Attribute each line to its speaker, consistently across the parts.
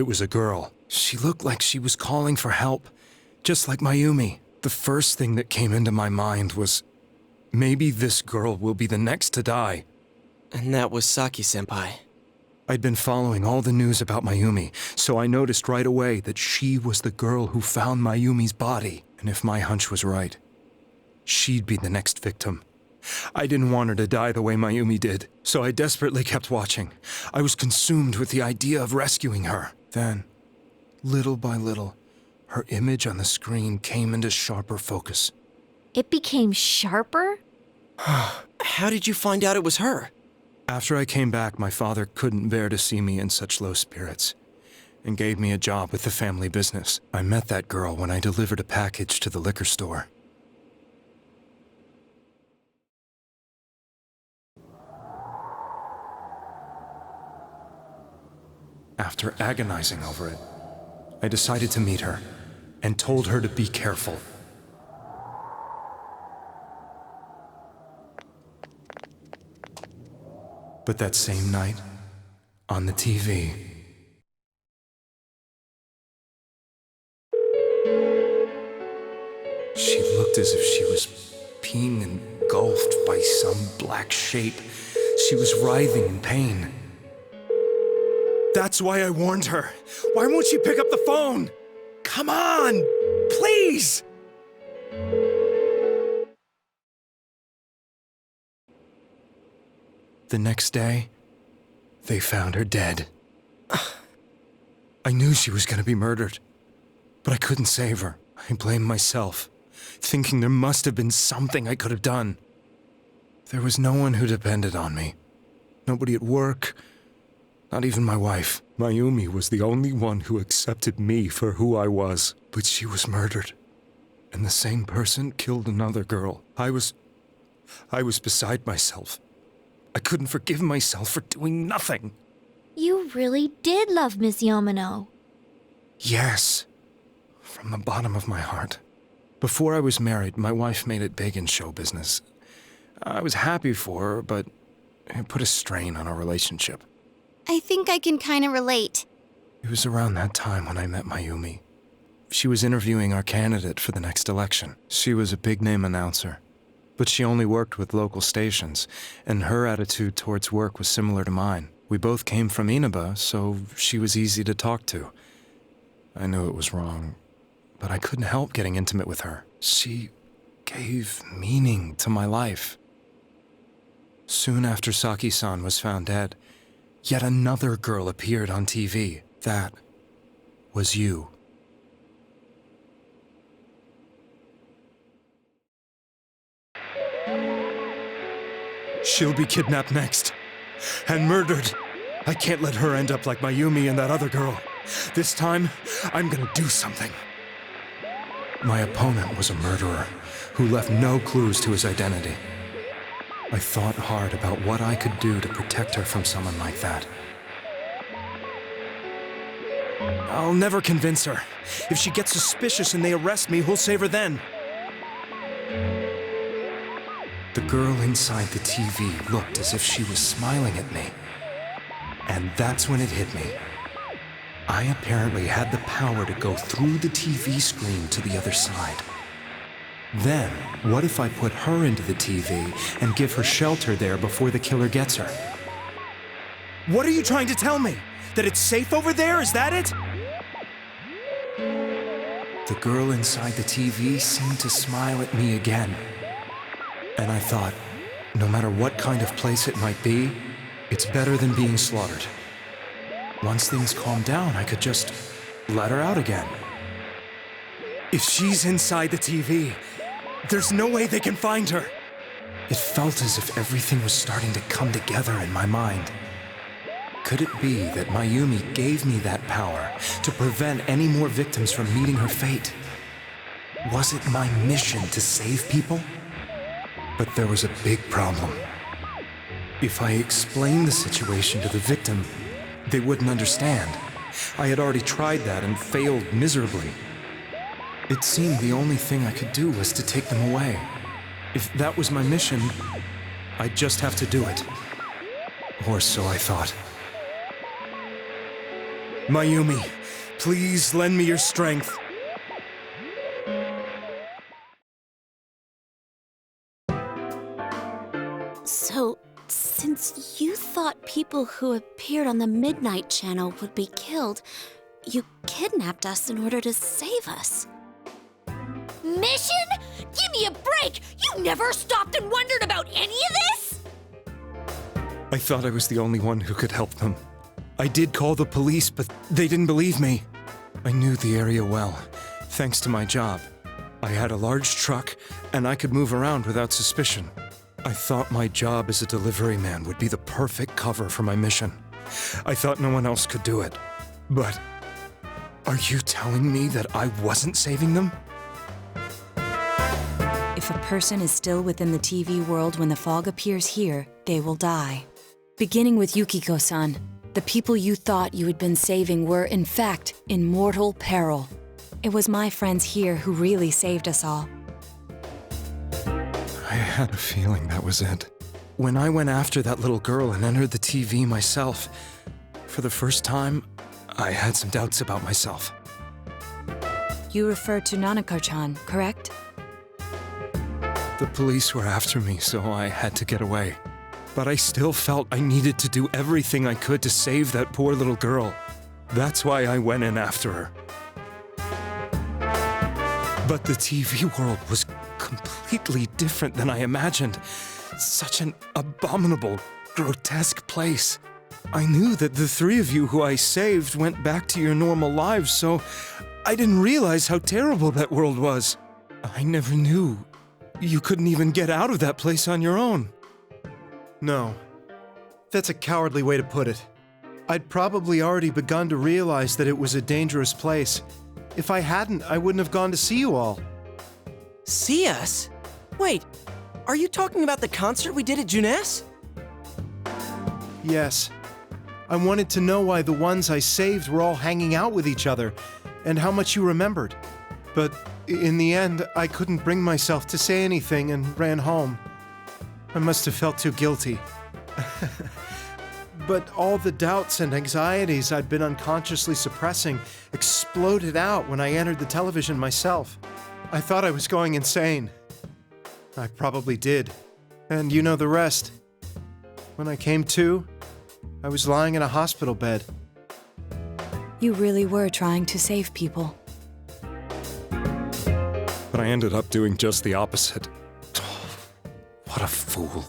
Speaker 1: It was a girl. She looked like she was calling for help, just like Mayumi. The first thing that came into my mind was, maybe this girl will be the next to die.
Speaker 2: And that was Saki-senpai.
Speaker 1: I'd been following all the news about Mayumi, so I noticed right away that she was the girl who found Mayumi's body. And if my hunch was right, she'd be the next victim. I didn't want her to die the way Mayumi did, so I desperately kept watching. I was consumed with the idea of rescuing her. Then, little by little, her image on the screen came into sharper focus.
Speaker 3: It became sharper?
Speaker 2: How did you find out it was her?
Speaker 1: After I came back, my father couldn't bear to see me in such low spirits and gave me a job with the family business. I met that girl when I delivered a package to the liquor store. After agonizing over it, I decided to meet her and told her to be careful. But that same night, on the TV, she looked as if she was being engulfed by some black shape. She was writhing in pain. That's why I warned her. Why won't she pick up the phone? Come on, please! The next day, they found her dead. I knew she was going to be murdered, but I couldn't save her. I blamed myself, thinking there must have been something I could have done. There was no one who depended on me. Nobody at work, not even my wife. Mayumi was the only one who accepted me for who I was. But she was murdered, and the same person killed another girl. I was beside myself. I couldn't forgive myself for doing nothing.
Speaker 3: You really did love Miss Yamano.
Speaker 1: Yes, from the bottom of my heart. Before I was married, my wife made it big in show business. I was happy for her, but it put a strain on our relationship.
Speaker 4: I think I can kind of relate.
Speaker 1: It was around that time when I met Mayumi. She was interviewing our candidate for the next election. She was a big-name announcer, but she only worked with local stations, and her attitude towards work was similar to mine. We both came from Inaba, so she was easy to talk to. I knew it was wrong, but I couldn't help getting intimate with her. She gave meaning to my life. Soon after Saki-san was found dead, yet another girl appeared on TV. That was you. She'll be kidnapped next, and murdered. I can't let her end up like Mayumi and that other girl. This time, I'm gonna do something. My opponent was a murderer who left no clues to his identity. I thought hard about what I could do to protect her from someone like that. I'll never convince her. If she gets suspicious and they arrest me, who'll save her then? The girl inside the TV looked as if she was smiling at me. And that's when it hit me. I apparently had the power to go through the TV screen to the other side. Then, what if I put her into the TV and give her shelter there before the killer gets her? What are you trying to tell me? That it's safe over there? Is that it? The girl inside the TV seemed to smile at me again. And I thought, no matter what kind of place it might be, it's better than being slaughtered. Once things calm down, I could just let her out again. If she's inside the TV, there's no way they can find her. It felt as if everything was starting to come together in my mind. Could it be that Mayumi gave me that power to prevent any more victims from meeting her fate? Was it my mission to save people? But there was a big problem. If I explained the situation to the victim, they wouldn't understand. I had already tried that and failed miserably. It seemed the only thing I could do was to take them away. If that was my mission, I'd just have to do it. Or so I thought. Mayumi, please lend me your strength.
Speaker 5: So, since you thought people who appeared on the Midnight Channel would be killed, you kidnapped us in order to save us.
Speaker 3: Mission? Give me a break! You never stopped and wondered about any of this?
Speaker 1: I thought I was the only one who could help them. I did call the police, but they didn't believe me. I knew the area well, thanks to my job. I had a large truck, and I could move around without suspicion. I thought my job as a delivery man would be the perfect cover for my mission. I thought no one else could do it. But are you telling me that I wasn't saving them?
Speaker 6: If a person is still within the TV world when the fog appears here, they will die. Beginning with Yukiko-san, the people you thought you had been saving were, in fact, in mortal peril. It was my friends here who really saved us all.
Speaker 1: I had a feeling that was it. When I went after that little girl and entered the TV myself, for the first time, I had some doubts about myself.
Speaker 6: You refer to Nanako-chan, correct?
Speaker 1: The police were after me, so I had to get away. But I still felt I needed to do everything I could to save that poor little girl. That's why I went in after her. But the TV world was completely different than I imagined. Such an abominable, grotesque place. I knew that the three of you who I saved went back to your normal lives, so I didn't realize how terrible that world was. I never knew you couldn't even get out of that place on your own.
Speaker 7: No. That's a cowardly way to put it. I'd probably already begun to realize that it was a dangerous place. If I hadn't, I wouldn't have gone to see you all.
Speaker 2: See us? Wait, are you talking about the concert we did at Juness?
Speaker 7: Yes. I wanted to know why the ones I saved were all hanging out with each other, and how much you remembered. But in the end, I couldn't bring myself to say anything and ran home. I must have felt too guilty. But all the doubts and anxieties I'd been unconsciously suppressing exploded out when I entered the television myself. I thought I was going insane. I probably did. And you know the rest. When I came to, I was lying in a hospital bed.
Speaker 6: You really were trying to save people.
Speaker 1: But I ended up doing just the opposite. What a fool.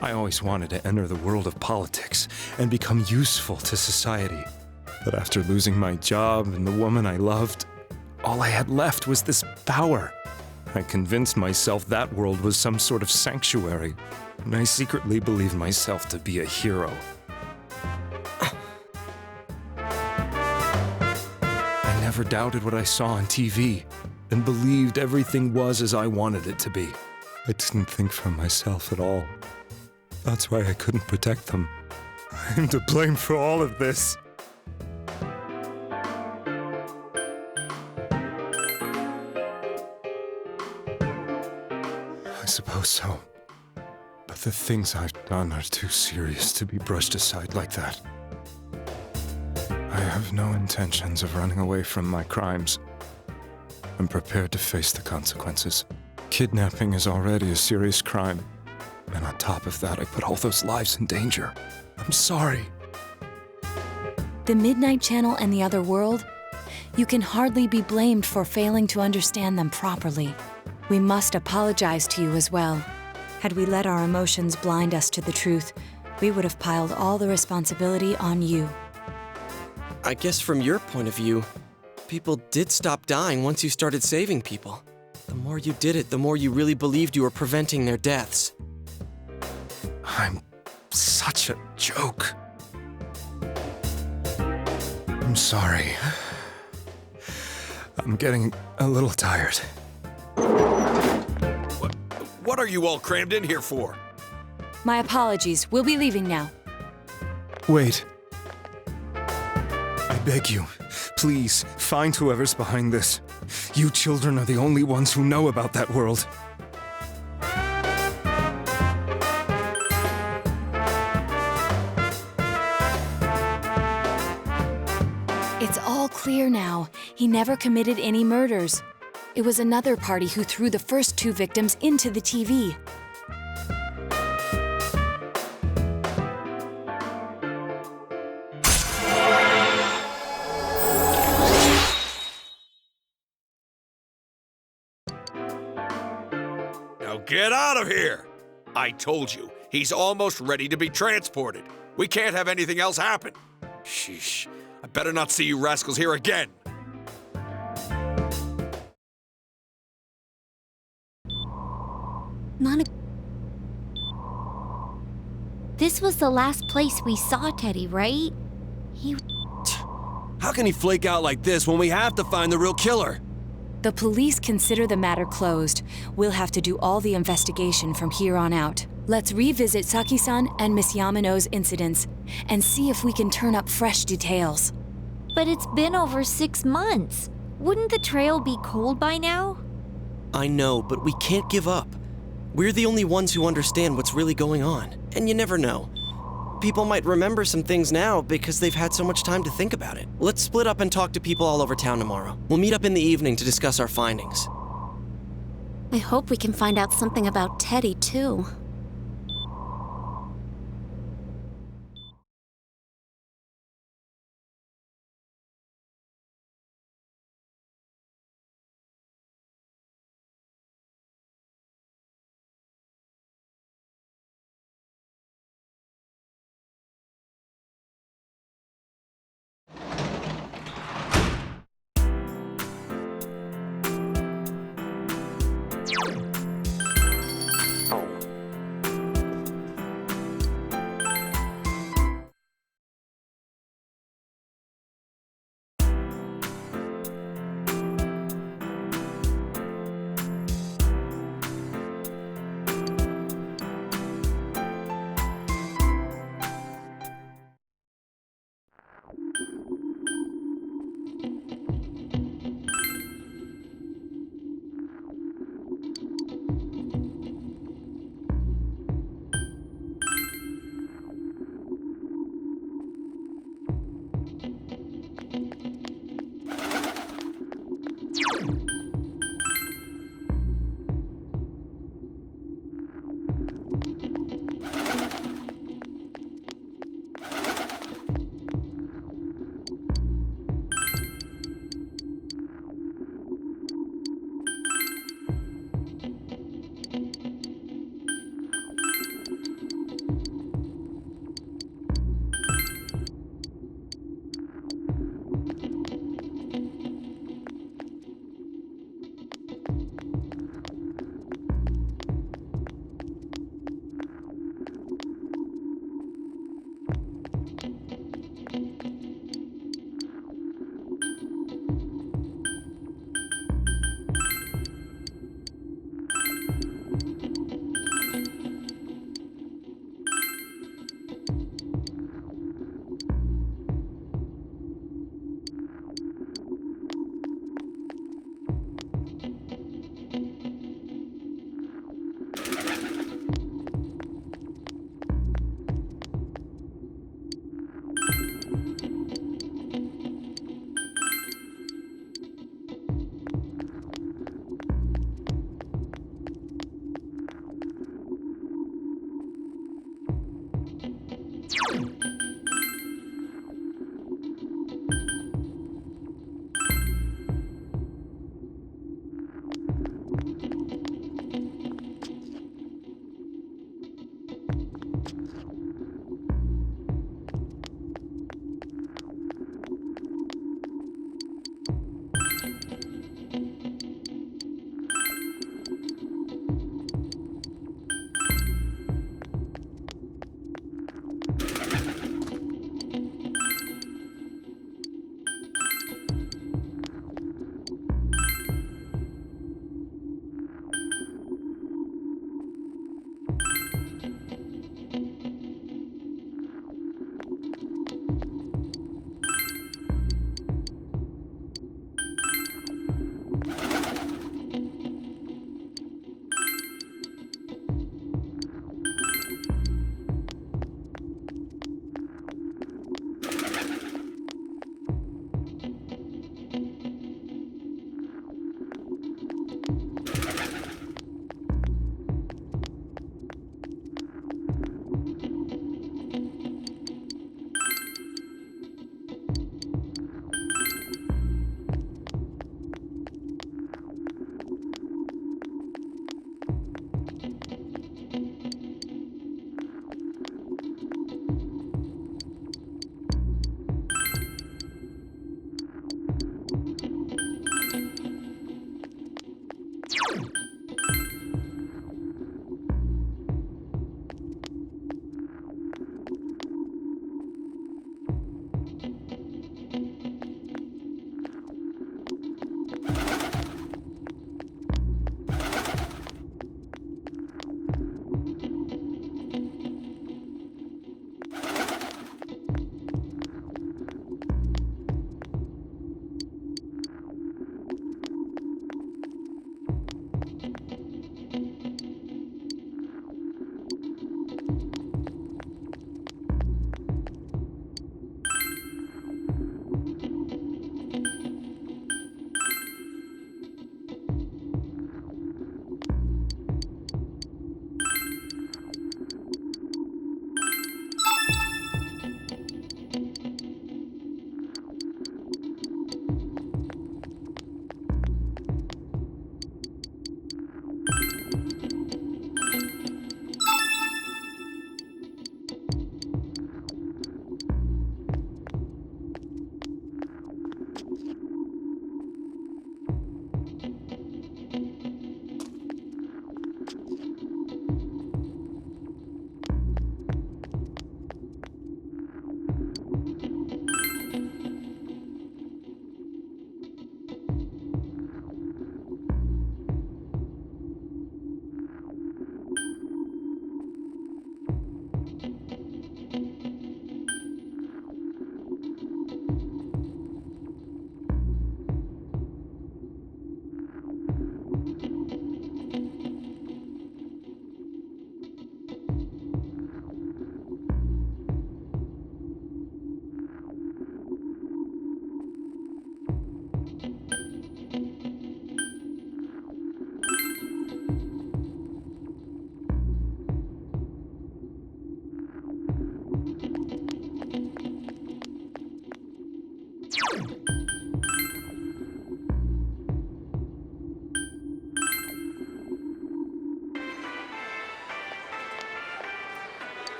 Speaker 1: I always wanted to enter the world of politics and become useful to society. But after losing my job and the woman I loved, all I had left was this power. I convinced myself that world was some sort of sanctuary, and I secretly believed myself to be a hero. I never doubted what I saw on TV, and believed everything was as I wanted it to be. I didn't think for myself at all. That's why I couldn't protect them. I'm to blame for all of this. I suppose so. But the things I've done are too serious to be brushed aside like that. I have no intentions of running away from my crimes. I'm prepared to face the consequences. Kidnapping is already a serious crime. And on top of that, I put all those lives in danger. I'm sorry.
Speaker 6: The Midnight Channel and the other world? You can hardly be blamed for failing to understand them properly. We must apologize to you as well. Had we let our emotions blind us to the truth, we would have piled all the responsibility on you.
Speaker 2: I guess from your point of view, people did stop dying once you started saving people. The more you did it, the more you really believed you were preventing their deaths.
Speaker 1: I'm such a joke. I'm sorry. I'm getting a little tired.
Speaker 8: What are you all crammed in here for?
Speaker 6: My apologies. We'll be leaving now.
Speaker 1: Wait. I beg you, please, find whoever's behind this. You children are the only ones who know about that world.
Speaker 6: clear now. He never committed any murders. It was another party who threw the first 2 victims into the TV.
Speaker 8: Now get out of here! I told you, he's almost ready to be transported. We can't have anything else happen. Sheesh, I better not see you rascals here again.
Speaker 3: This was the last place we saw Teddy, right?
Speaker 9: How can he flake out like this when we have to find the real killer?
Speaker 6: The police consider the matter closed. We'll have to do all the investigation from here on out. Let's revisit Saki-san and Miss Yamano's incidents and see if we can turn up fresh details.
Speaker 3: But it's been over 6 months. Wouldn't the trail be cold by now?
Speaker 2: I know, but we can't give up. We're the only ones who understand what's really going on. And you never know. People might remember some things now because they've had so much time to think about it. Let's split up and talk to people all over town tomorrow. We'll meet up in the evening to discuss our findings.
Speaker 5: I hope we can find out something about Teddy, too.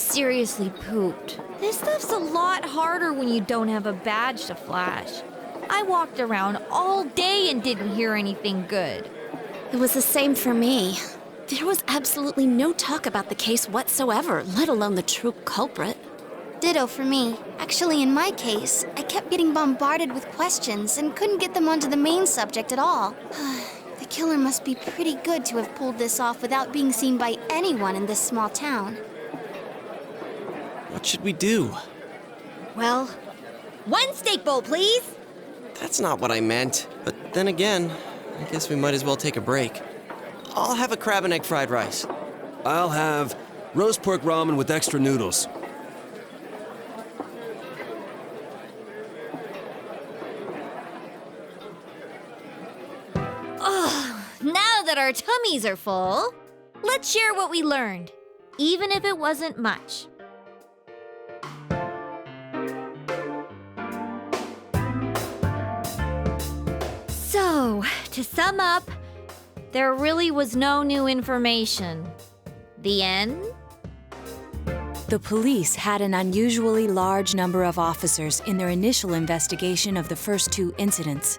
Speaker 3: seriously pooped. This stuff's a lot harder when you don't have a badge to flash. I walked around all day and didn't hear anything good.
Speaker 5: It was the same for me. There was absolutely no talk about the case whatsoever, let alone the true culprit.
Speaker 4: Ditto for me. Actually, in my case, I kept getting bombarded with questions and couldn't get them onto the main subject at all. The killer must be pretty good to have pulled this off without being seen by anyone in this small town.
Speaker 2: What should we do?
Speaker 3: Well, one steak bowl, please.
Speaker 2: That's not what I meant. But then again, I guess we might as well take a break. I'll have a crab and egg fried rice.
Speaker 9: I'll have roast pork ramen with extra noodles.
Speaker 3: Now that our tummies are full, let's share what we learned, even if it wasn't much. So, to sum up, there really was no new information. The end?
Speaker 6: The police had an unusually large number of officers in their initial investigation of the first two incidents.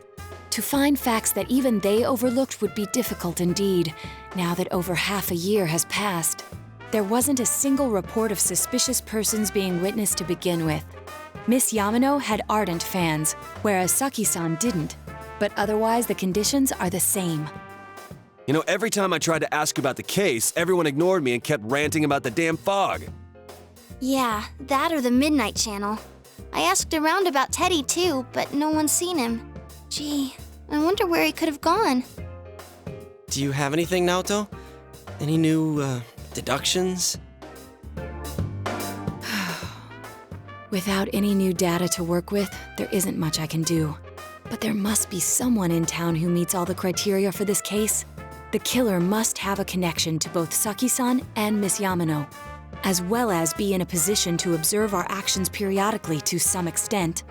Speaker 6: To find facts that even they overlooked would be difficult indeed, now that over half a year has passed. There wasn't a single report of suspicious persons being witnessed to begin with. Miss Yamano had ardent fans, whereas Saki-san didn't. But otherwise, the conditions are the same.
Speaker 9: You know, every time I tried to ask about the case, everyone ignored me and kept ranting about the damn fog.
Speaker 4: Yeah, that or the Midnight Channel. I asked around about Teddy too, but no one's seen him. Gee, I wonder where he could have gone.
Speaker 2: Do you have anything, Naoto? Any new, deductions?
Speaker 6: Without any new data to work with, there isn't much I can do. But there must be someone in town who meets all the criteria for this case. The killer must have a connection to both Saki-san and Miss Yamano, as well as be in a position to observe our actions periodically to some extent.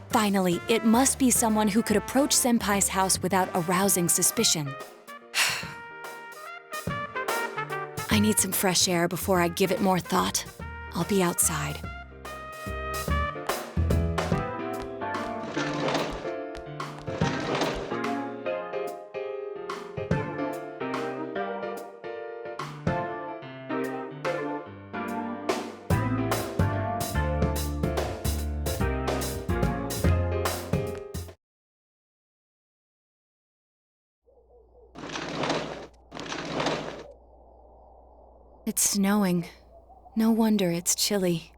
Speaker 6: Finally, it must be someone who could approach Senpai's house without arousing suspicion. I need some fresh air before I give it more thought. I'll be outside. It's snowing. No wonder it's chilly.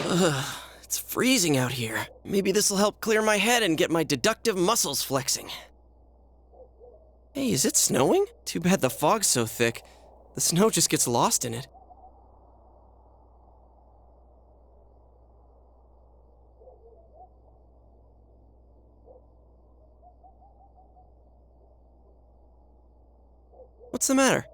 Speaker 2: Ugh, it's freezing out here. Maybe this'll help clear my head and get my deductive muscles flexing. Hey, is it snowing? Too bad the fog's so thick. The snow just gets lost in it. What's the matter?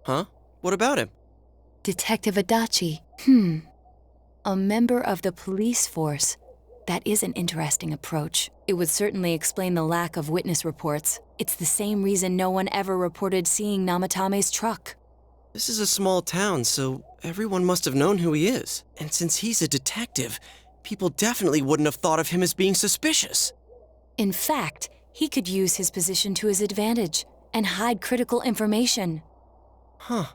Speaker 2: Huh? What about him?
Speaker 6: Detective Adachi. A member of the police force. That is an interesting approach. It would certainly explain the lack of witness reports. It's the same reason no one ever reported seeing Namatame's truck.
Speaker 2: This is a small town, so everyone must have known who he is. And since he's a detective, people definitely wouldn't have thought of him as being suspicious.
Speaker 6: In fact, he could use his position to his advantage and hide critical information.
Speaker 2: Huh.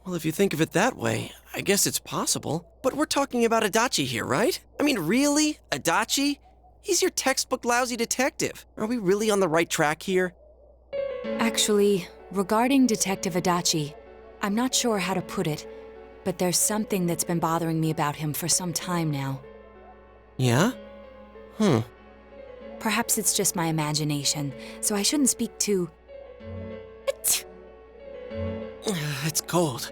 Speaker 2: Well, if you think of it that way, I guess it's possible. But we're talking about Adachi here, right? I mean, really? Adachi? He's your textbook lousy detective. Are we really on the right track here?
Speaker 6: Actually, regarding Detective Adachi, I'm not sure how to put it, but there's something that's been bothering me about him for some time now.
Speaker 2: Yeah?
Speaker 6: Perhaps it's just my imagination, so I shouldn't speak too...
Speaker 2: It's cold.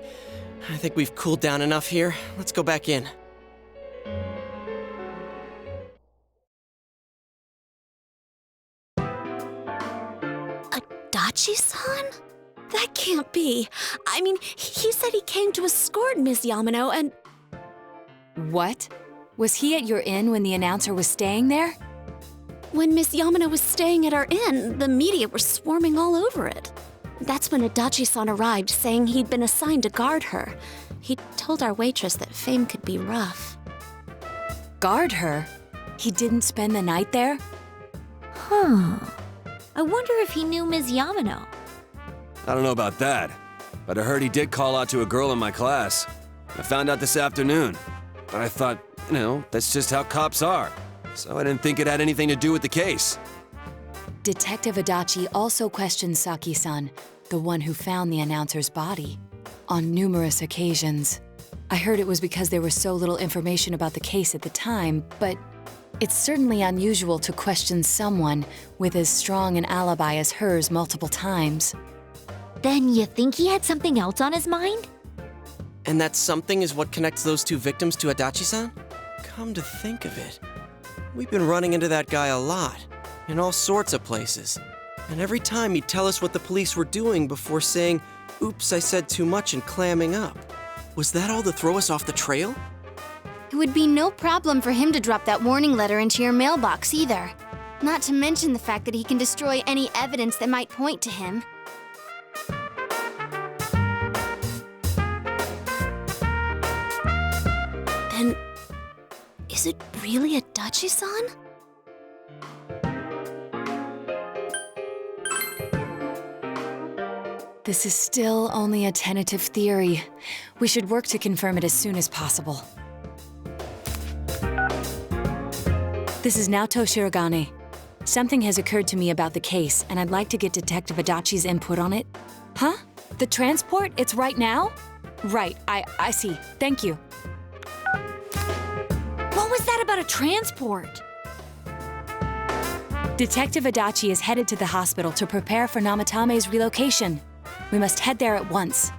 Speaker 2: I think we've cooled down enough here. Let's go back in.
Speaker 5: Adachi-san? That can't be. I mean, he said he came to escort Ms. Yamano and...
Speaker 6: What? Was he at your inn when the announcer was staying there?
Speaker 5: When Miss Yamano was staying at our inn, the media were swarming all over it. That's when Adachi-san arrived, saying he'd been assigned to guard her. He told our waitress that fame could be rough.
Speaker 6: Guard her? He didn't spend the night there?
Speaker 3: Huh. I wonder if he knew Ms. Yamano.
Speaker 9: I don't know about that, but I heard he did call out to a girl in my class. I found out this afternoon, but I thought, that's just how cops are. So I didn't think it had anything to do with the case.
Speaker 6: Detective Adachi also questioned Saki-san, the one who found the announcer's body, on numerous occasions. I heard it was because there was so little information about the case at the time, but it's certainly unusual to question someone with as strong an alibi as hers multiple times.
Speaker 3: Then you think he had something else on his mind?
Speaker 2: And that something is what connects those two victims to Adachi-san? Come to think of it, we've been running into that guy a lot, in all sorts of places. And every time he'd tell us what the police were doing before saying, "Oops, I said too much," and clamming up. Was that all to throw us off the trail?
Speaker 4: It would be no problem for him to drop that warning letter into your mailbox either. Not to mention the fact that he can destroy any evidence that might point to him.
Speaker 5: Then, is it really Adachi-san?
Speaker 6: This is still only a tentative theory. We should work to confirm it as soon as possible. This is Naoto Shirogane. Something has occurred to me about the case, and I'd like to get Detective Adachi's input on it. Huh? The transport? It's right now? Right, I see. Thank you.
Speaker 3: What was that about a transport?
Speaker 6: Detective Adachi is headed to the hospital to prepare for Namatame's relocation. We must head there at once.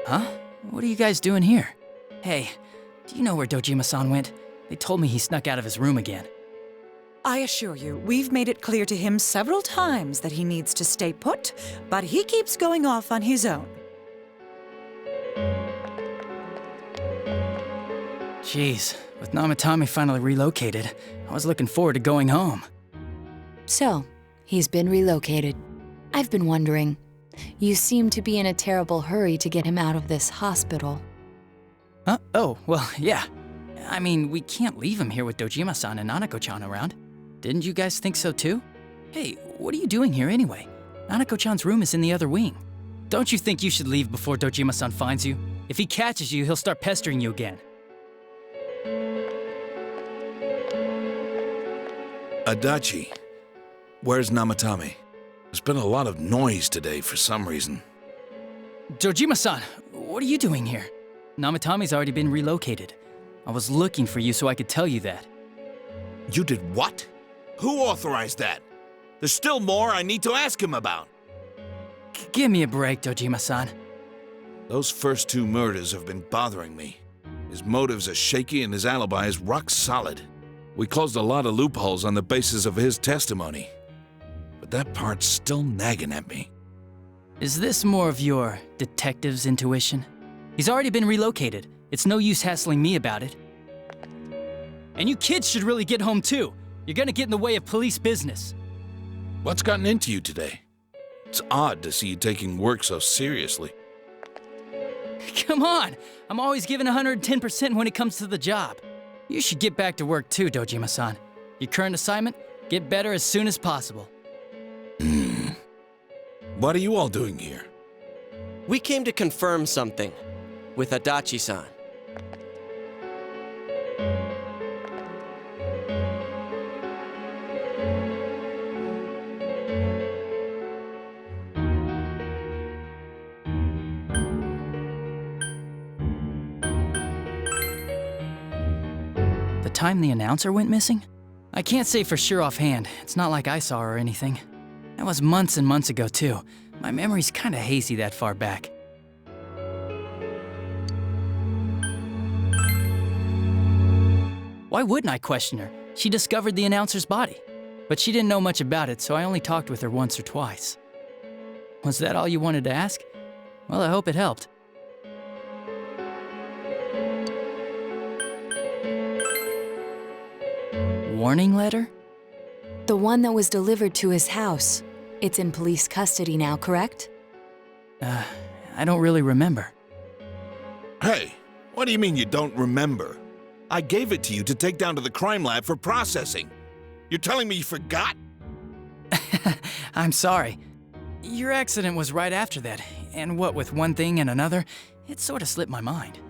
Speaker 10: Huh? What are you guys doing here? Hey, do you know where Dojima-san went? They told me he snuck out of his room again.
Speaker 11: I assure you, we've made it clear to him several times that he needs to stay put, but he keeps going off on his own.
Speaker 10: Jeez, with Namatame finally relocated, I was looking forward to going home.
Speaker 6: So, he's been relocated. I've been wondering, you seem to be in a terrible hurry to get him out of this hospital.
Speaker 10: Huh? Oh, well, yeah. I mean, we can't leave him here with Dojima-san and Nanako-chan around. Didn't you guys think so too? Hey, what are you doing here anyway? Nanako-chan's room is in the other wing. Don't you think you should leave before Dojima-san finds you? If he catches you, he'll start pestering you again.
Speaker 12: Adachi, where's Namatame? There's been a lot of noise today for some reason.
Speaker 10: Dojima-san, what are you doing here? Namatame's already been relocated. I was looking for you so I could tell you that.
Speaker 12: You did what? Who authorized that? There's still more I need to ask him about.
Speaker 10: Give me a break, Dojima-san.
Speaker 12: Those first 2 murders have been bothering me. His motives are shaky and his alibi is rock solid. We closed a lot of loopholes on the basis of his testimony. But that part's still nagging at me.
Speaker 10: Is this more of your detective's intuition? He's already been relocated. It's no use hassling me about it. And you kids should really get home too. You're gonna get in the way of police business.
Speaker 12: What's gotten into you today? It's odd to see you taking work so seriously.
Speaker 10: Come on! I'm always giving 110% when it comes to the job. You should get back to work too, Dojima-san. Your current assignment? Get better as soon as possible.
Speaker 12: What are you all doing here?
Speaker 2: We came to confirm something with Adachi-san.
Speaker 10: The time the announcer went missing? I can't say for sure offhand. It's not like I saw her or anything. That was months and months ago, too. My memory's kinda hazy that far back. Why wouldn't I question her? She discovered the announcer's body. But she didn't know much about it, so I only talked with her once or twice. Was that all you wanted to ask? Well, I hope it helped. Warning letter?
Speaker 6: The one that was delivered to his house. It's in police custody now, correct?
Speaker 10: I don't really remember.
Speaker 12: Hey, what do you mean you don't remember? I gave it to you to take down to the crime lab for processing. You're telling me you forgot?
Speaker 10: I'm sorry. Your accident was right after that, and what with one thing and another, it sort of slipped my mind.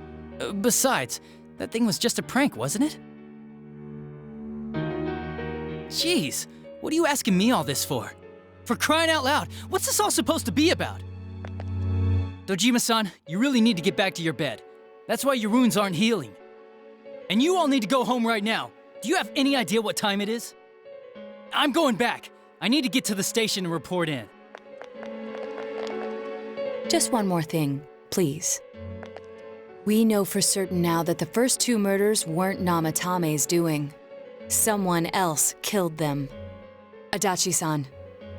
Speaker 10: Besides, that thing was just a prank, wasn't it? Jeez, what are you asking me all this for? For crying out loud, what's this all supposed to be about? Dojima-san, you really need to get back to your bed. That's why your wounds aren't healing. And you all need to go home right now. Do you have any idea what time it is? I'm going back. I need to get to the station and report in.
Speaker 6: Just one more thing, please. We know for certain now that the first 2 murders weren't Namatame's doing. Someone else killed them. Adachi-san,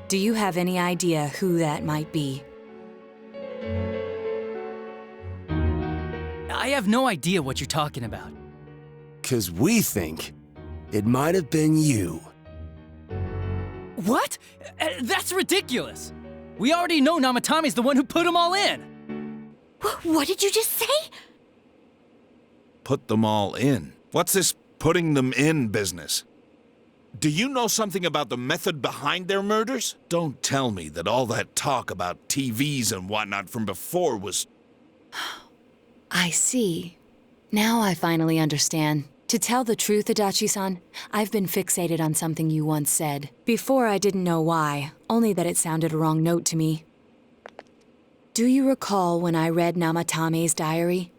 Speaker 6: do you have any idea who that might be?
Speaker 10: I have no idea what you're talking about.
Speaker 9: 'Cause we think it might have been you.
Speaker 10: What? That's ridiculous! We already know Namatame's the one who put them all in!
Speaker 4: What did you just say?
Speaker 12: Put them all in. What's this putting them in business? Do you know something about the method behind their murders? Don't tell me that all that talk about TVs and whatnot from before was...
Speaker 6: I see. Now I finally understand. To tell the truth, Adachi-san, I've been fixated on something you once said. Before I didn't know why, only that it sounded a wrong note to me. Do you recall when I read Namatame's diary?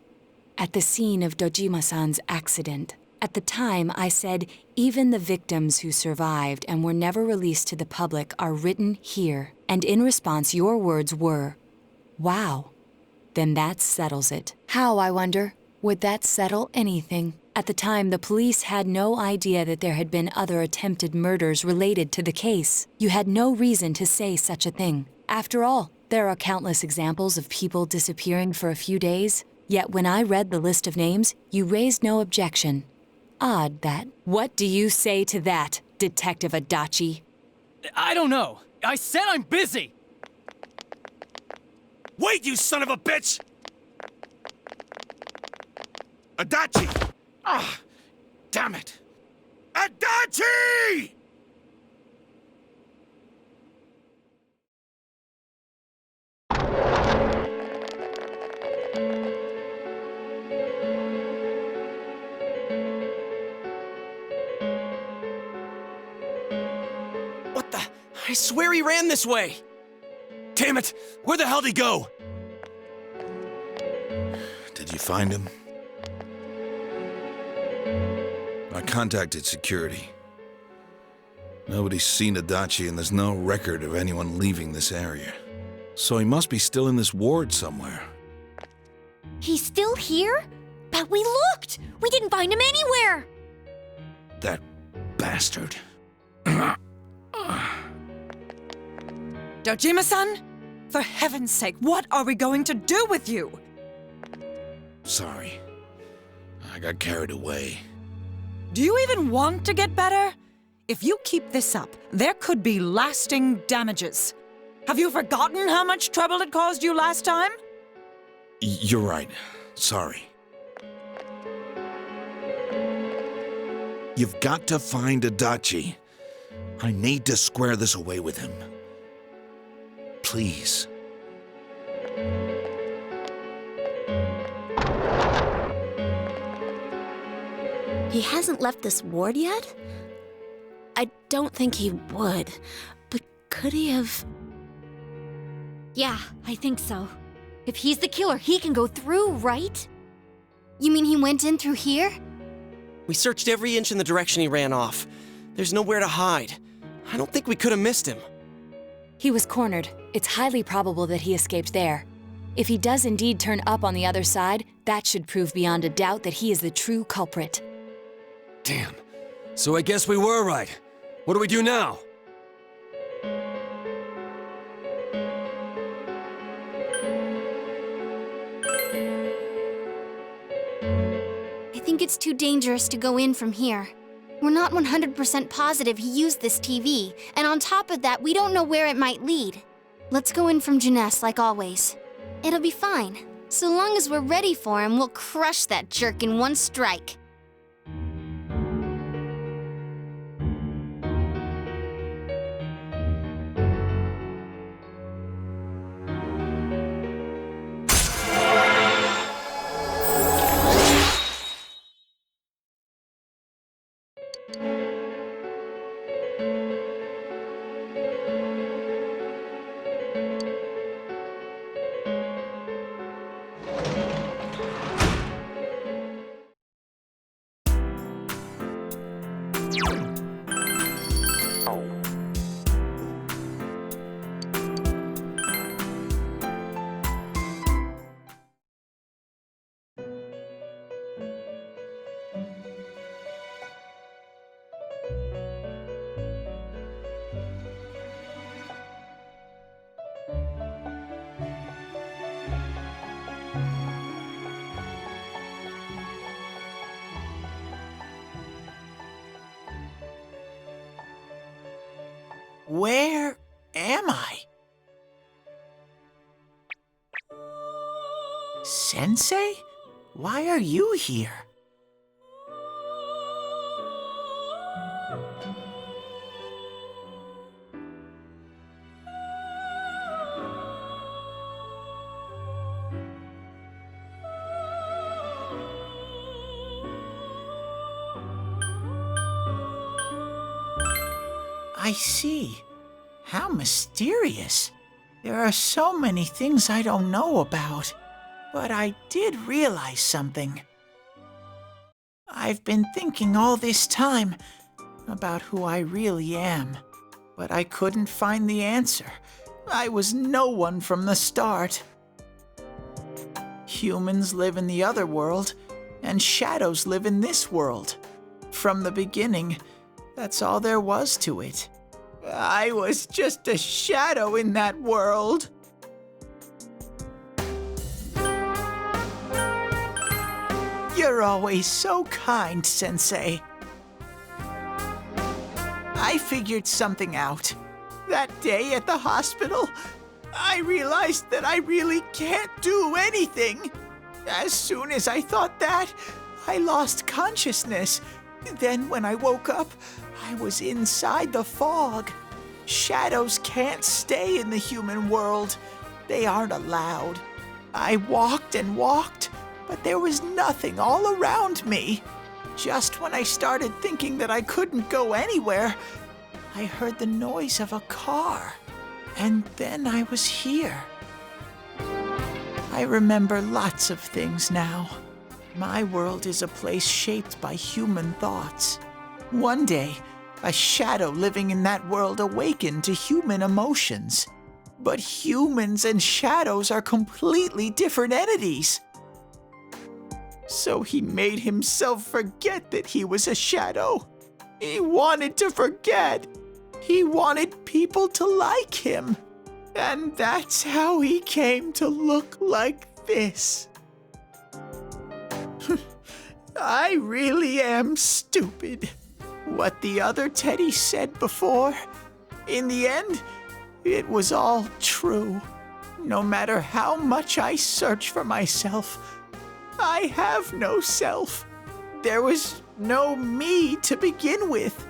Speaker 6: At the scene of Dojima-san's accident. At the time, I said, even the victims who survived and were never released to the public are written here. And in response, your words were, wow. Then that settles it. How, I wonder? Would that settle anything? At the time, the police had no idea that there had been other attempted murders related to the case. You had no reason to say such a thing. After all, there are countless examples of people disappearing for a few days. Yet when I read the list of names, you raised no objection. Odd that. What do you say to that, Detective Adachi?
Speaker 10: I don't know. I said I'm busy!
Speaker 12: Wait, you son of a bitch! Adachi! Ah, damn it! Adachi!
Speaker 2: What the? I swear he ran this way!
Speaker 12: Damn it! Where the hell'd he go? Did you find him? I contacted security. Nobody's seen Adachi, and there's no record of anyone leaving this area. So he must be still in this ward somewhere.
Speaker 3: He's still here? But we looked! We didn't find him anywhere!
Speaker 12: That bastard.
Speaker 11: Dojima-san? For heaven's sake, what are we going to do with you?
Speaker 12: Sorry. I got carried away.
Speaker 11: Do you even want to get better? If you keep this up, there could be lasting damages. Have you forgotten how much trouble it caused you last time?
Speaker 12: You're right. Sorry. You've got to find Adachi. I need to square this away with him. Please.
Speaker 5: He hasn't left this ward yet? I don't think he would, but could he have...
Speaker 3: Yeah, I think so. If he's the killer, he can go through, right?
Speaker 4: You mean he went in through here?
Speaker 2: We searched every inch in the direction he ran off. There's nowhere to hide. I don't think we could have missed him.
Speaker 6: He was cornered. It's highly probable that he escaped there. If he does indeed turn up on the other side, that should prove beyond a doubt that he is the true culprit.
Speaker 9: Damn. So I guess we were right. What do we do now?
Speaker 4: I think it's too dangerous to go in from here. We're not 100% positive he used this TV, and on top of that, we don't know where it might lead. Let's go in from Jeunesse like always. It'll be fine. So long as we're ready for him, we'll crush that jerk in one strike.
Speaker 13: Where am I? Sensei? Why are you here? I see. How mysterious. There are so many things I don't know about. But I did realize something. I've been thinking all this time about who I really am. But I couldn't find the answer. I was no one from the start. Humans live in the other world, and shadows live in this world. From the beginning, that's all there was to it. I was just a shadow in that world. You're always so kind, Sensei. I figured something out. That day at the hospital, I realized that I really can't do anything. As soon as I thought that, I lost consciousness. Then when I woke up, I was inside the fog. Shadows can't stay in the human world. They aren't allowed. I walked and walked, but there was nothing all around me. Just when I started thinking that I couldn't go anywhere, I heard the noise of a car. And then I was here. I remember lots of things now. My world is a place shaped by human thoughts. One day, A shadow living in that world awakened to human emotions. But humans and shadows are completely different entities. So he made himself forget that he was a shadow. He wanted to forget. He wanted people to like him. And that's how he came to look like this. I really am stupid. What the other Teddy said before, in the end, it was all true. No matter how much I search for myself, I have no self. There was no me to begin with.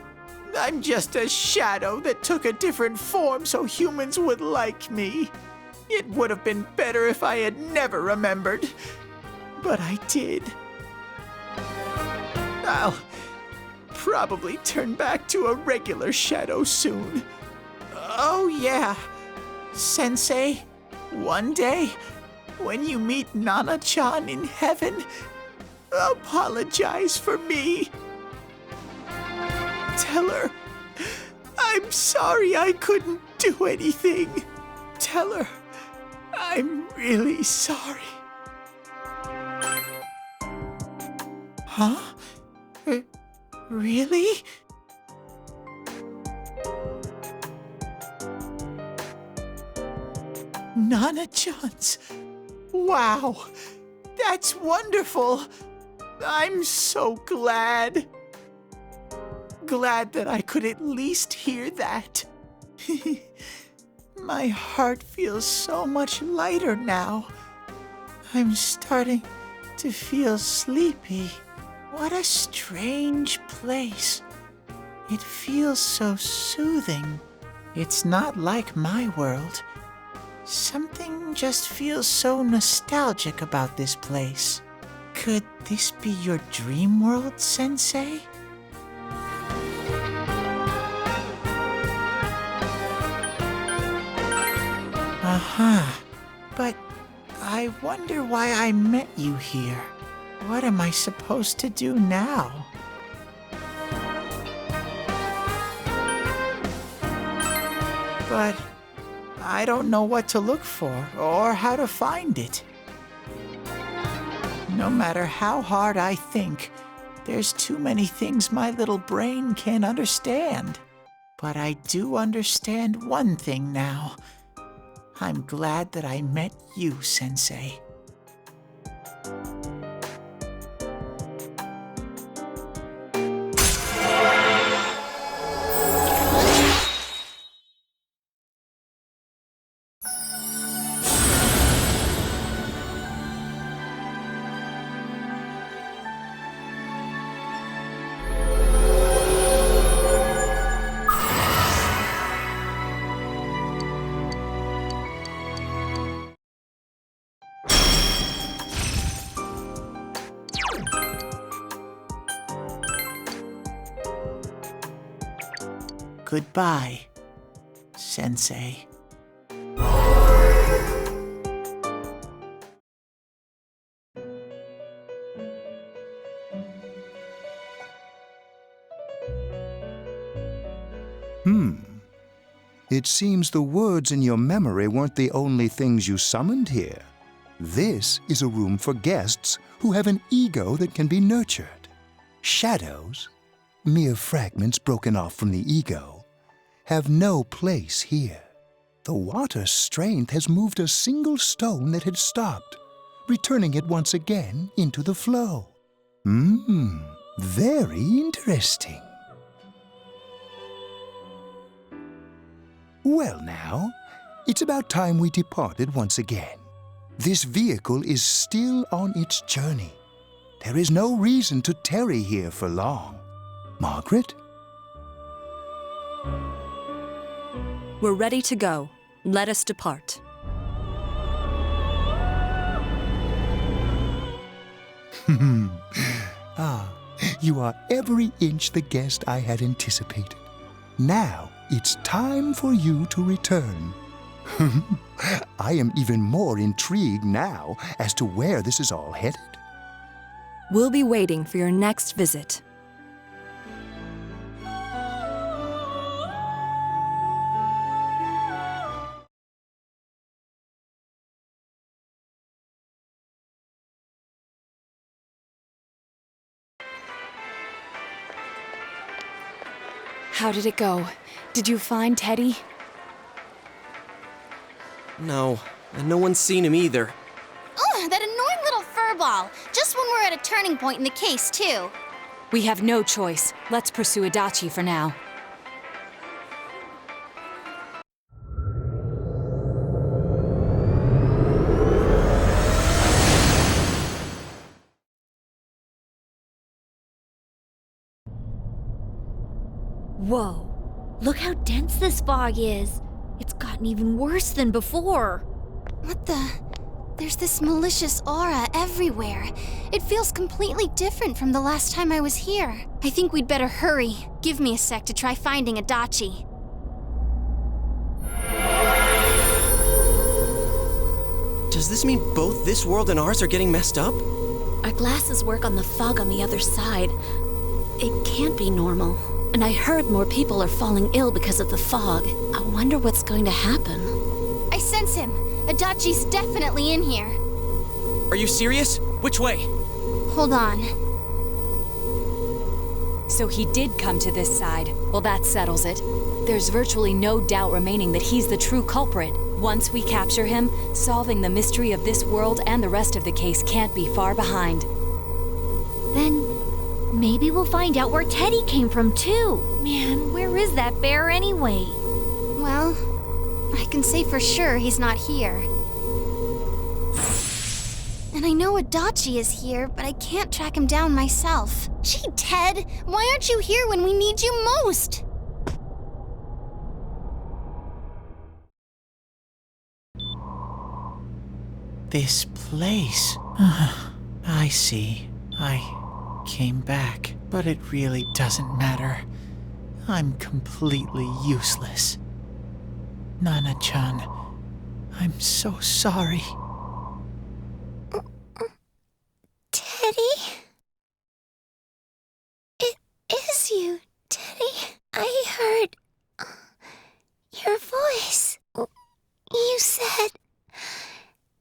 Speaker 13: I'm just a shadow that took a different form so humans would like me. It would have been better if I had never remembered, but I did. I'll probably turn back to a regular shadow soon. Oh yeah, Sensei, one day, when you meet Nana-chan in heaven, apologize for me. Tell her, I'm sorry I couldn't do anything. Tell her, I'm really sorry. Huh? Really? Nana-chan's. Wow, that's wonderful. I'm so glad. Glad that I could at least hear that. My heart feels so much lighter now. I'm starting to feel sleepy. What a strange place. It feels so soothing. It's not like my world. Something just feels so nostalgic about this place. Could this be your dream world, Sensei? But I wonder why I met you here. What am I supposed to do now? But I don't know what to look for or how to find it. No matter how hard I think, there's too many things my little brain can't understand. But I do understand one thing now. I'm glad that I met you, Sensei. Goodbye, Sensei.
Speaker 14: It seems the words in your memory weren't the only things you summoned here. This is a room for guests who have an ego that can be nurtured. Shadows, mere fragments broken off from the ego, have no place here. The water's strength has moved a single stone that had stopped, returning it once again into the flow. Very interesting. Well now, it's about time we departed once again. This vehicle is still on its journey. There is no reason to tarry here for long. Margaret?
Speaker 6: We're ready to go. Let us depart.
Speaker 14: You are every inch the guest I had anticipated. Now it's time for you to return. I am even more intrigued now as to where this is all headed.
Speaker 6: We'll be waiting for your next visit. How did it go? Did you find Teddy?
Speaker 2: No, and no one's seen him either.
Speaker 4: Ugh, that annoying little furball. Just when we're at a turning point in the case, too.
Speaker 6: We have no choice. Let's pursue Adachi for now.
Speaker 3: Whoa, look how dense this fog is. It's gotten even worse than before.
Speaker 4: What the? There's this malicious aura everywhere. It feels completely different from the last time I was here. I think we'd better hurry. Give me a sec to try finding Adachi.
Speaker 2: Does this mean both this world and ours are getting messed up?
Speaker 5: Our glasses work on the fog on the other side. It can't be normal. And I heard more people are falling ill because of the fog. I wonder what's going to happen.
Speaker 4: I sense him. Adachi's definitely in here.
Speaker 2: Are you serious? Which way?
Speaker 4: Hold on.
Speaker 6: So he did come to this side. Well, that settles it. There's virtually no doubt remaining that he's the true culprit. Once we capture him, solving the mystery of this world and the rest of the case can't be far behind.
Speaker 3: Then maybe we'll find out where Teddy came from too. Man, where is that bear anyway?
Speaker 4: Well, I can say for sure he's not here. And I know Adachi is here, but I can't track him down myself. Gee, Ted, why aren't you here when we need you most?
Speaker 13: This place. I see. I came back, but it really doesn't matter. I'm completely useless. Nana-chan, I'm so sorry.
Speaker 4: Teddy? It is you, Teddy. I heard your voice. You said,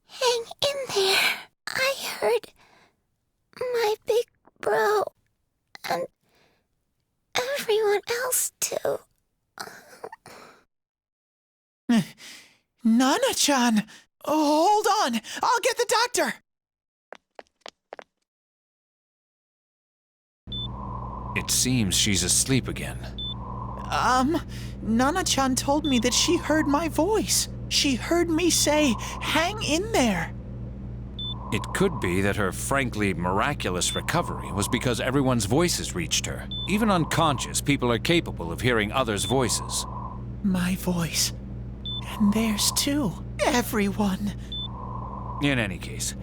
Speaker 4: hang in there. I heard my big bro and everyone else too.
Speaker 13: Nana-chan! Hold on! I'll get the doctor!
Speaker 15: It seems she's asleep again.
Speaker 13: Nana-chan told me that she heard my voice. She heard me say, hang in there.
Speaker 15: It could be that her frankly miraculous recovery was because everyone's voices reached her. Even unconscious, people are capable of hearing others' voices.
Speaker 13: My voice. And theirs too. Everyone.
Speaker 15: In any case,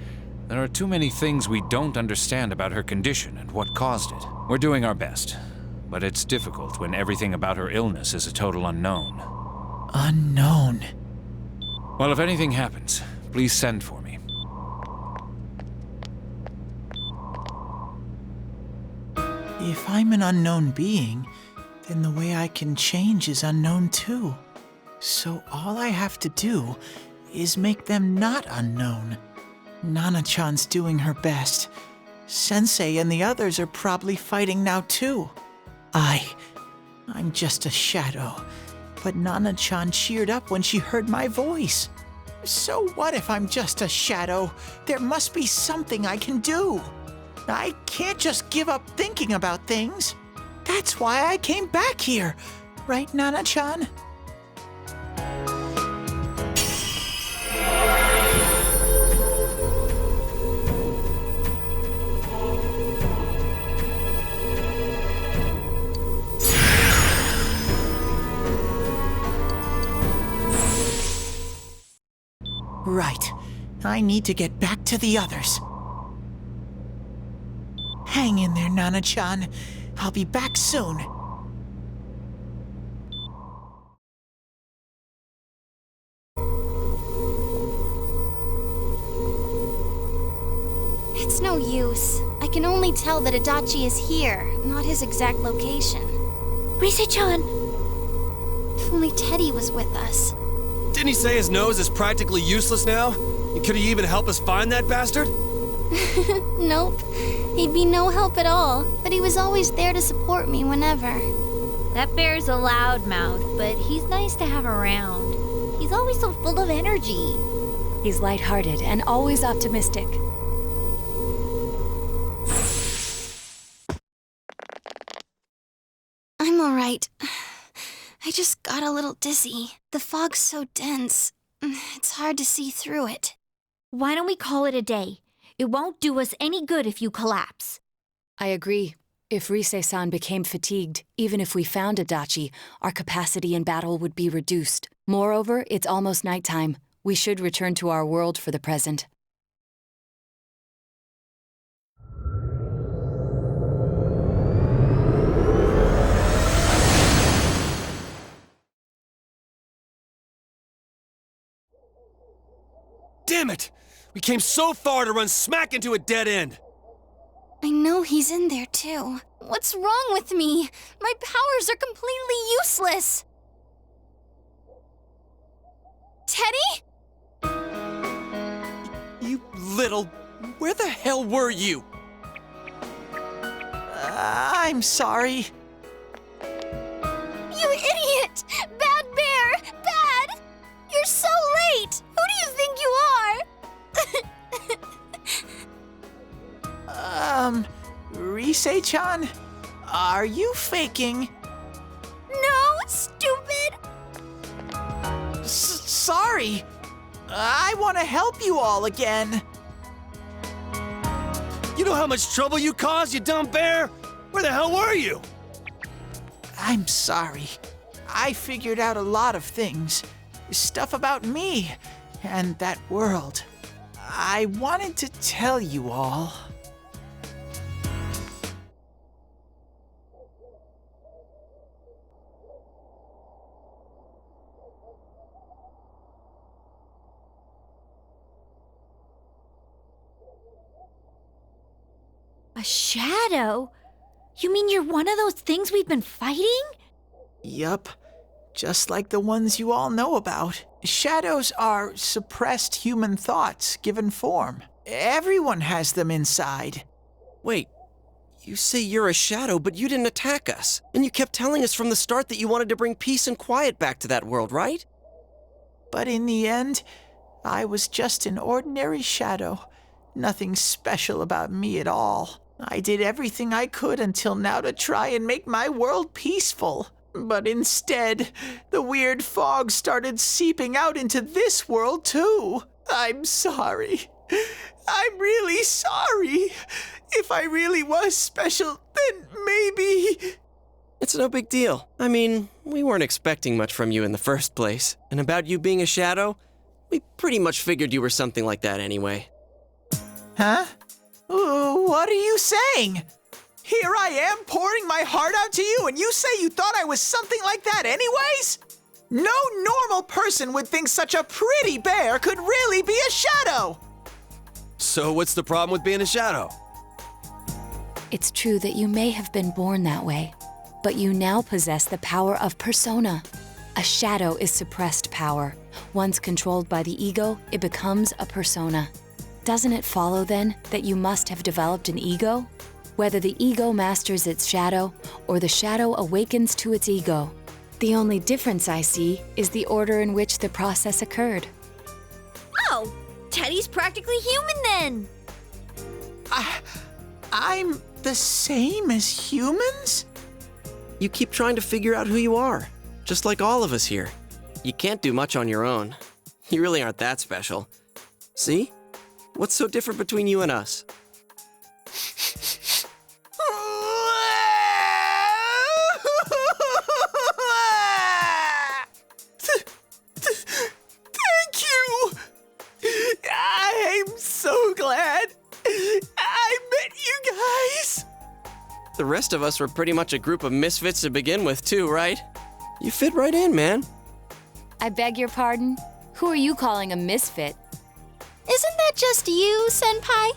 Speaker 15: there are too many things we don't understand about her condition and what caused it. We're doing our best, but it's difficult when everything about her illness is a total unknown.
Speaker 13: Unknown?
Speaker 15: Well, if anything happens, please send for me.
Speaker 13: If I'm an unknown being, then the way I can change is unknown too. So all I have to do is make them not unknown. Nana-chan's doing her best. Sensei and the others are probably fighting now too. I'm just a shadow. But Nana-chan cheered up when she heard my voice. So what if I'm just a shadow? There must be something I can do. I can't just give up thinking about things. That's why I came back here. Right, Nana-chan? Right. I need to get back to the others. Hang in there, Nana-chan. I'll be back soon.
Speaker 4: It's no use. I can only tell that Adachi is here, not his exact location. Rise-chan! If only Teddy was with us.
Speaker 9: Didn't he say his nose is practically useless now? And could he even help us find that bastard?
Speaker 4: Nope. He'd be no help at all, but he was always there to support me whenever.
Speaker 3: That bear's a loudmouth, but he's nice to have around. He's always so full of energy.
Speaker 6: He's lighthearted and always optimistic.
Speaker 4: I'm all right. I just got a little dizzy. The fog's so dense, it's hard to see through it.
Speaker 3: Why don't we call it a day? It won't do us any good if you collapse.
Speaker 6: I agree. If Rise-san became fatigued, even if we found Adachi, our capacity in battle would be reduced. Moreover, it's almost nighttime. We should return to our world for the present.
Speaker 9: Damn it! We came so far to run smack into a dead end!
Speaker 4: I know he's in there too. What's wrong with me? My powers are completely useless. Teddy?
Speaker 2: You little... Where the hell were you?
Speaker 13: I'm sorry.
Speaker 4: You idiot! Bad bear! Bad! You're so late! Who do you think you are?
Speaker 13: Rise-chan? Are you faking?
Speaker 4: No, stupid!
Speaker 13: Sorry. I want to help you all again.
Speaker 9: You know how much trouble you caused, you dumb bear? Where the hell were you?
Speaker 13: I'm sorry. I figured out a lot of things. Stuff about me and that world. I wanted to tell you all.
Speaker 3: A shadow? You mean you're one of those things we've been fighting?
Speaker 13: Yup. Just like the ones you all know about. Shadows are suppressed human thoughts given form. Everyone has them inside.
Speaker 2: Wait, you say you're a shadow, but you didn't attack us. And you kept telling us from the start that you wanted to bring peace and quiet back to that world, right?
Speaker 13: But in the end, I was just an ordinary shadow. Nothing special about me at all. I did everything I could until now to try and make my world peaceful. But instead, the weird fog started seeping out into this world too. I'm sorry. I'm really sorry. If I really was special, then maybe...
Speaker 2: It's no big deal. I mean, we weren't expecting much from you in the first place. And about you being a shadow, we pretty much figured you were something like that anyway.
Speaker 13: Huh? What are you saying? Here I am pouring my heart out to you, and you say you thought I was something like that anyways? No normal person would think such a pretty bear could really be a shadow!
Speaker 9: So what's the problem with being a shadow?
Speaker 6: It's true that you may have been born that way, but you now possess the power of persona. A shadow is suppressed power. Once controlled by the ego, it becomes a persona. Doesn't it follow, then, that you must have developed an ego? Whether the ego masters its shadow, or the shadow awakens to its ego. The only difference I see is the order in which the process occurred.
Speaker 3: Oh, Teddy's practically human then.
Speaker 13: I'm the same as humans?
Speaker 2: You keep trying to figure out who you are, just like all of us here. You can't do much on your own. You really aren't that special. See? What's so different between you and us?
Speaker 13: Thank you! I'm so glad I met you guys!
Speaker 2: The rest of us were pretty much a group of misfits to begin with, too, right? You fit right in, man.
Speaker 6: I beg your pardon? Who are you calling a misfit?
Speaker 4: Isn't that just you, Senpai?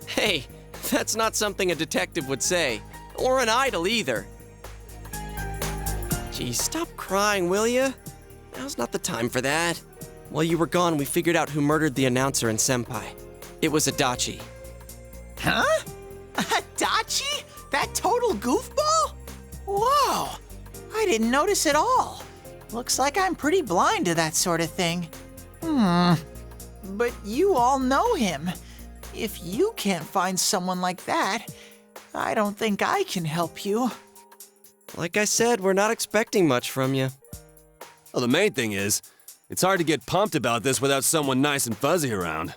Speaker 2: Hey, that's not something a detective would say. Or an idol either. Geez, stop crying, will ya? Now's not the time for that. While you were gone, we figured out who murdered the announcer and Senpai. It was Adachi.
Speaker 13: Huh? Adachi? That total goofball? Whoa! didn't notice at all. Looks like I'm pretty blind to that sort of thing. But you all know him. If you can't find someone like that, I don't think I can help you.
Speaker 2: Like I said, we're not expecting much from you.
Speaker 9: Well, the main thing is, it's hard to get pumped about this without someone nice and fuzzy around.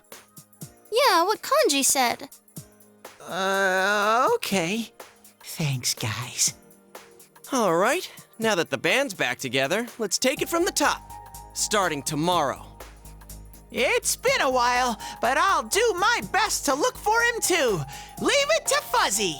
Speaker 4: Yeah, what Kanji said.
Speaker 13: Okay. Thanks, guys.
Speaker 2: All right, now that the band's back together, let's take it from the top, starting tomorrow.
Speaker 13: It's been a while, but I'll do my best to look for him too. Leave it to Fuzzy.